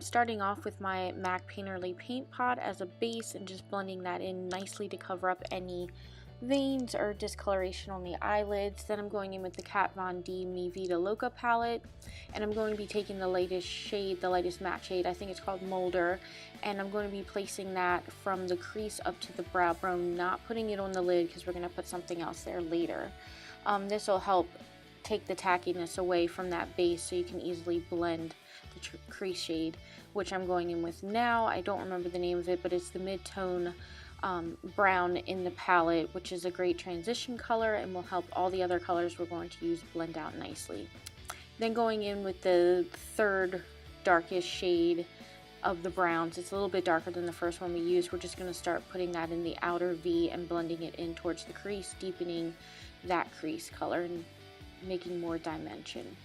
I'm starting off with my MAC Painterly paint pot as a base and just blending that in nicely to cover up any veins or discoloration on the eyelids. Then I'm going in with the Kat Von D Mi Vida Loca palette, and I'm going to be taking the latest shade, the lightest matte shade, I think it's called Molder, and I'm going to be placing that from the crease up to the brow bone, not putting it on the lid because we're going to put something else there later. This will help take the tackiness away from that base so you can easily blend the crease shade, which I'm going in with now. I don't remember the name of it, but it's the mid-tone brown in the palette, which is a great transition color and will help all the other colors we're going to use blend out nicely. Then going in with the third darkest shade of the browns, it's a little bit darker than the first one we used. We're just going to start putting that in the outer V and blending it in towards the crease, deepening that crease color and making more dimension.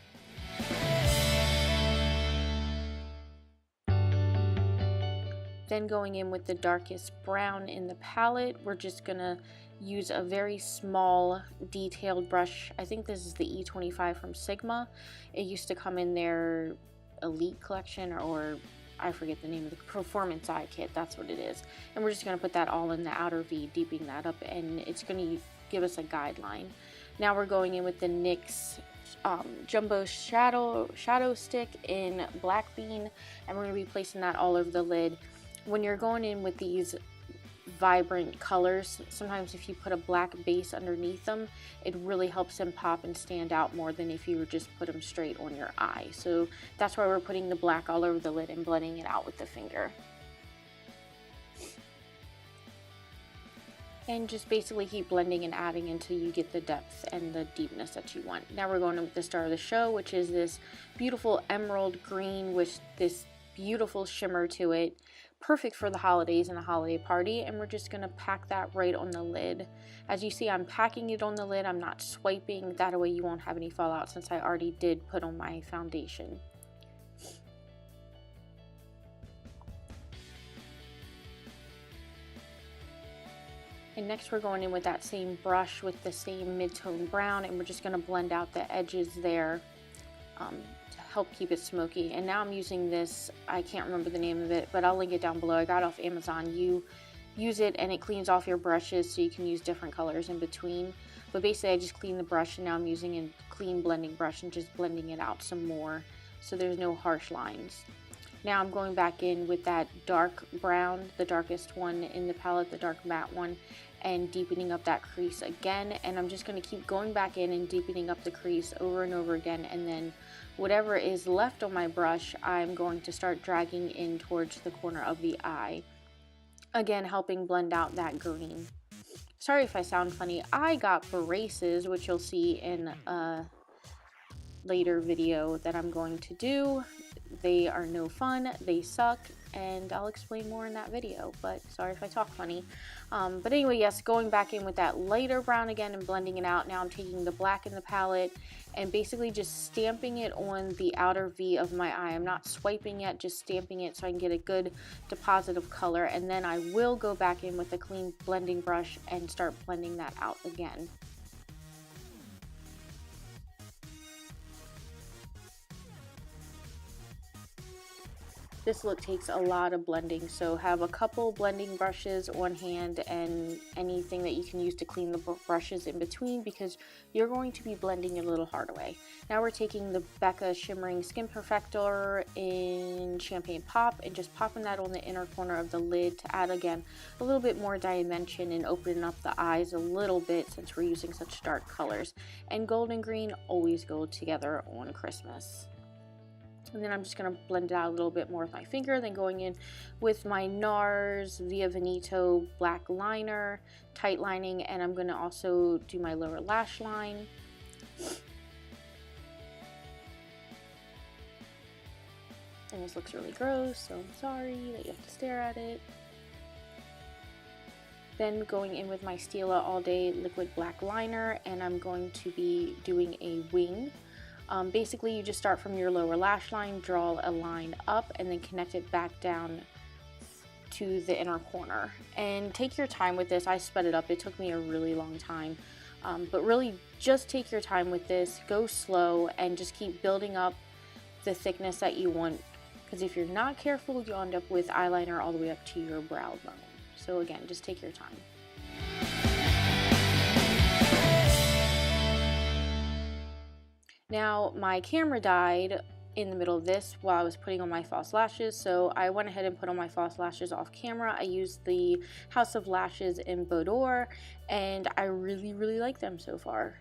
Then going in with the darkest brown in the palette, we're just gonna use a very small detailed brush. I think this is the E25 from Sigma. It used to come in their Elite collection, or I forget the name of the Performance Eye Kit, that's what it is. And we're just gonna put that all in the outer V, deepening that up, and it's gonna give us a guideline. Now we're going in with the NYX Jumbo Shadow Stick in Black Bean, and we're gonna be placing that all over the lid. When you're going in with these vibrant colors, sometimes if you put a black base underneath them, it really helps them pop and stand out more than if you would just put them straight on your eye. So that's why we're putting the black all over the lid and blending it out with the finger. And just basically keep blending and adding until you get the depth and the deepness that you want. Now we're going with the star of the show, which is this beautiful emerald green with this beautiful shimmer to it. Perfect for the holidays and a holiday party, and we're just going to pack that right on the lid. As you see, I'm packing it on the lid. I'm not swiping. That way you won't have any fallout since I already did put on my foundation. And next we're going in with that same brush with the same mid-tone brown, and we're just going to blend out the edges there to help keep it smoky. And now I'm using this, I can't remember the name of it, but I'll link it down below. I got it off Amazon. You use it and it cleans off your brushes so you can use different colors in between. But basically I just clean the brush, and now I'm using a clean blending brush and just blending it out some more so there's no harsh lines. Now I'm going back in with that dark brown, the darkest one in the palette, the dark matte one, and deepening up that crease again. And I'm just going to keep going back in and deepening up the crease over and over again, and then whatever is left on my brush, I'm going to start dragging in towards the corner of the eye. Again, helping blend out that green. Sorry if I sound funny. I got braces, which you'll see in a later video that I'm going to do. They are no fun, they suck, and I'll explain more in that video, but sorry if I talk funny. But anyway, yes, going back in with that lighter brown again and blending it out. Now I'm taking the black in the palette and basically just stamping it on the outer V of my eye. I'm not swiping yet, just stamping it so I can get a good deposit of color, and then I will go back in with a clean blending brush and start blending that out again. This look takes a lot of blending, so have a couple blending brushes on hand and anything that you can use to clean the brushes in between, because you're going to be blending it a little hard away. Now we're taking the Becca Shimmering Skin Perfector in Champagne Pop and just popping that on the inner corner of the lid to add, again, a little bit more dimension and opening up the eyes a little bit since we're using such dark colors. And gold and green always go together on Christmas. And then I'm just going to blend it out a little bit more with my finger, then going in with my NARS Via Veneto black liner, tight lining, and I'm going to also do my lower lash line. And this looks really gross, so I'm sorry that you have to stare at it. Then going in with my Stila All Day liquid black liner, and I'm going to be doing a wing. Basically, you just start from your lower lash line, draw a line up, and then connect it back down to the inner corner. And take your time with this. I sped it up. It took me a really long time. But really, just take your time with this. Go slow and just keep building up the thickness that you want. because if you're not careful, you'll end up with eyeliner all the way up to your brow bone. So again, just take your time. Now, my camera died in the middle of this while I was putting on my false lashes, so I went ahead and put on my false lashes off camera. I used the House of Lashes in Boudoir, and I really like them so far.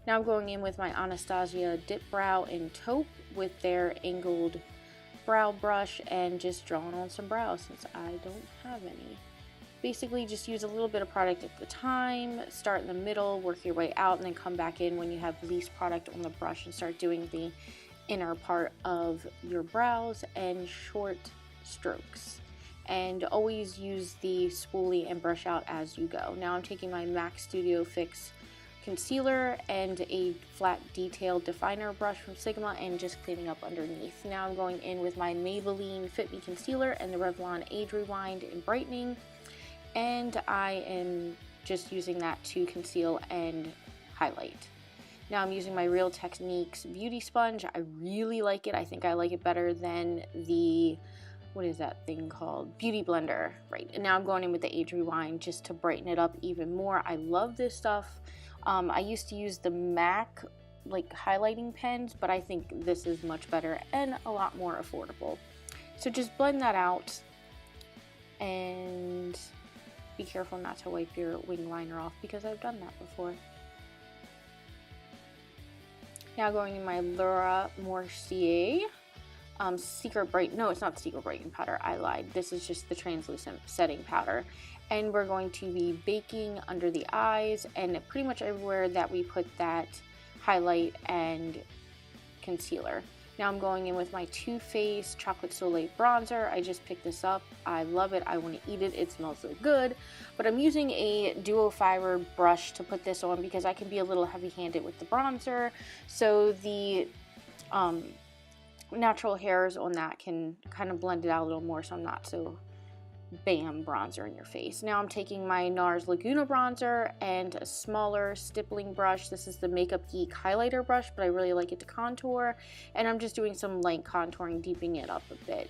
Now I'm going in with my Anastasia Dip Brow in Taupe with their angled brow brush and just drawing on some brows since I don't have any. Basically just use a little bit of product at the time, start in the middle, work your way out, and then come back in when you have least product on the brush and start doing the inner part of your brows and short strokes. And always use the spoolie and brush out as you go. Now I'm taking my MAC Studio Fix concealer and a flat detailed definer brush from Sigma and just cleaning up underneath. Now I'm going in with my Maybelline Fit Me concealer and the Revlon Age Rewind in brightening, and I am just using that to conceal and highlight. Now I'm using my Real Techniques beauty sponge. I really like it. I think I like it better than the, what is that thing called? Beauty blender, right? And now I'm going in with the Age Rewind just to brighten it up even more. I love this stuff. I used to use the MAC like highlighting pens, but I think this is much better and a lot more affordable. So just blend that out and be careful not to wipe your wing liner off because I've done that before. Now going in my Laura Mercier Secret Bright, no, it's not Secret Brightening Powder, I lied. This is just the translucent setting powder. And we're going to be baking under the eyes and pretty much everywhere that we put that highlight and concealer. Now I'm going in with my Too Faced Chocolate Soleil bronzer. I just picked this up. I love it. I want to eat it. It smells so good. But I'm using a duo fiber brush to put this on because I can be a little heavy-handed with the bronzer. So the natural hairs on that can kind of blend it out a little more so I'm not so bam bronzer in your face. Now I'm taking my NARS Laguna bronzer and a smaller stippling brush. This is the Makeup Geek highlighter brush, but I really like it to contour, and I'm just doing some light contouring, deepening it up a bit.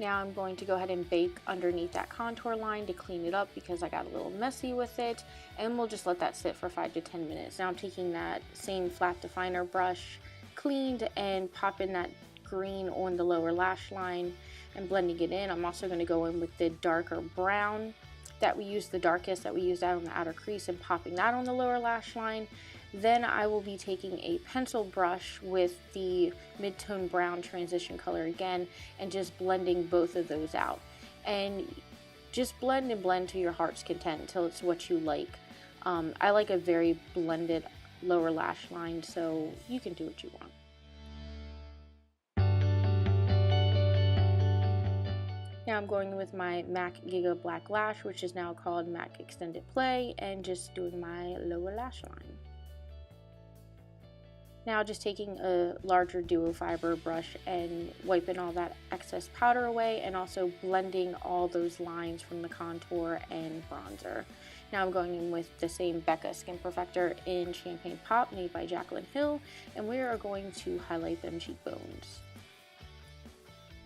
Now I'm going to go ahead and bake underneath that contour line to clean it up because I got a little messy with it, and we'll just let that sit for 5 to 10 minutes. Now I'm taking that same flat definer brush, cleaned, and popping that green on the lower lash line and blending it in. I'm also going to go in with the darker brown that we used, the darkest that we used out on the outer crease, and popping that on the lower lash line. Then I will be taking a pencil brush with the mid-tone brown transition color again and just blending both of those out. And just blend and blend to your heart's content until it's what you like. I like a very blended lower lash line, so you can do what you want. Now I'm going with my MAC Giga Black Lash, which is now called MAC Extended Play, and just doing my lower lash line. Now just taking a larger duo fiber brush and wiping all that excess powder away, and also blending all those lines from the contour and bronzer. Now I'm going in with the same Becca Skin Perfector in Champagne Pop made by Jaclyn Hill, and we are going to highlight them cheekbones.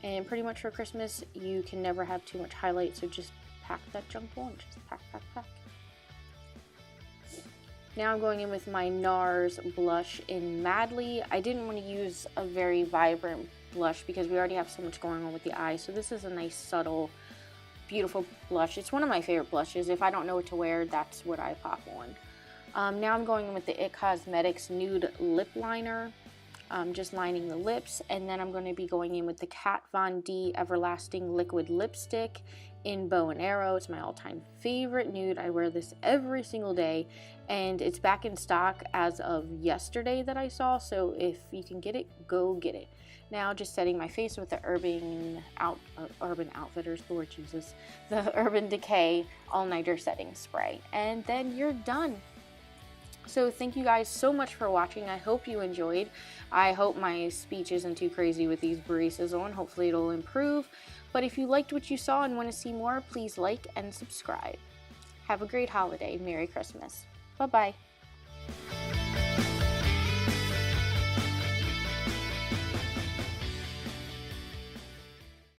And pretty much for Christmas, you can never have too much highlight, so just pack that junk on. Just pack. Now I'm going in with my NARS blush in Madly. I didn't want to use a very vibrant blush because we already have so much going on with the eyes. So this is a nice, subtle, beautiful blush. It's one of my favorite blushes. If I don't know what to wear, that's what I pop on. Now I'm going in with the IT Cosmetics Nude Lip Liner. Just lining the lips, and then I'm going to be going in with the Kat Von D Everlasting Liquid Lipstick in Bow and Arrow. It's my all-time favorite nude. I wear this every single day, and it's back in stock as of yesterday that I saw, so if you can get it, go get it. Now just setting my face with the Urban Outfitters, Lord Jesus, the Urban Decay All-Nighter Setting Spray, and then you're done. So thank you guys so much for watching. I hope you enjoyed. I hope my speech isn't too crazy with these braces on. Hopefully it'll improve. But if you liked what you saw and want to see more, please like and subscribe. Have a great holiday. Merry Christmas. Bye-bye.